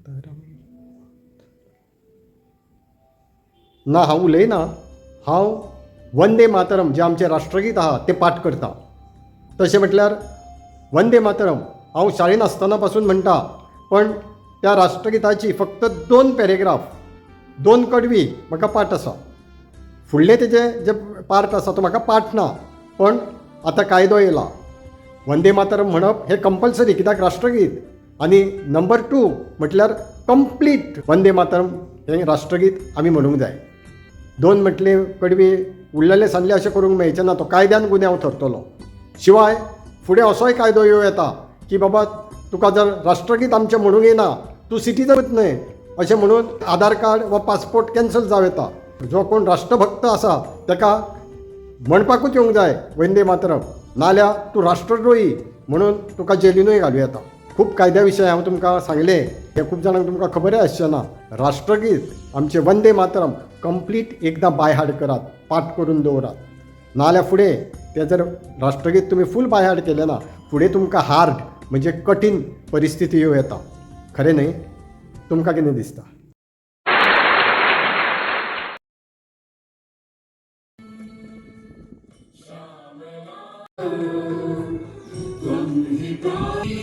मातरम ना हांव उलयना, हांव वंदे मातरम जें आमचें राष्ट्रगीत आहा तें पाठ करता. तशें म्हटल्यार वंदे मातरम हांव शाळेंत आसतना पासून म्हणटा, पण त्या राष्ट्रगिताची फक्त 2 पॅरेग्राफ 2 कडवी म्हाका पाठ आसा. फुडले तेजे जे पार्ट आसा तो म्हाका पाठ ना, पण आतां कायदो येयला. वंदे मातरम म्हणप हें कंपल्सरी, कित्याक राष्ट्रगीत. आनी नंबर 2 म्हटल्यार कंप्लीट वंदे मातरम हें राष्ट्रगीत आमी म्हणूंक जाय. 2 म्हटले कडवी उरलेले सांगले अशें करूंक मेळचें ना, तो कायद्यान गुन्यांव थरतलो. शिवाय फुडें असोय कायदो येवं येता की बाबा तुका जर राष्ट्रगीत आमचें म्हणूंक येना, तूं सिटीजनूच न्हय अशें म्हणून आधार कार्ड वा पासपोर्ट कॅन्सल जावं येता. जो कोण राष्ट्रभक्त आसा ताका म्हणपाकूच येवंक जाय वंदे मातरम, नाल्यार तूं राष्ट्रद्रोही म्हणून तुका जेलीनूय घालूं येता. खूब कायद्या विशय हांव तुमकां सांगलें, हें खूब जाणांक तुमकां खबरय आसचें ना. राष्ट्रगीत आमचें वंदे मातरम कंप्लीट एकदां बाय हार्ट करात, पाठ करून दवरात. नाल्यार फुडें तें जर राष्ट्रगीत तुमी फूल बाय हार्ट केलें ना, फुडें तुमकां हार्ड म्हणजे कठीण परिस्थिती येवं येता. खरें न्हय? तुमकां कितें दिसता? तुम ही प्राणी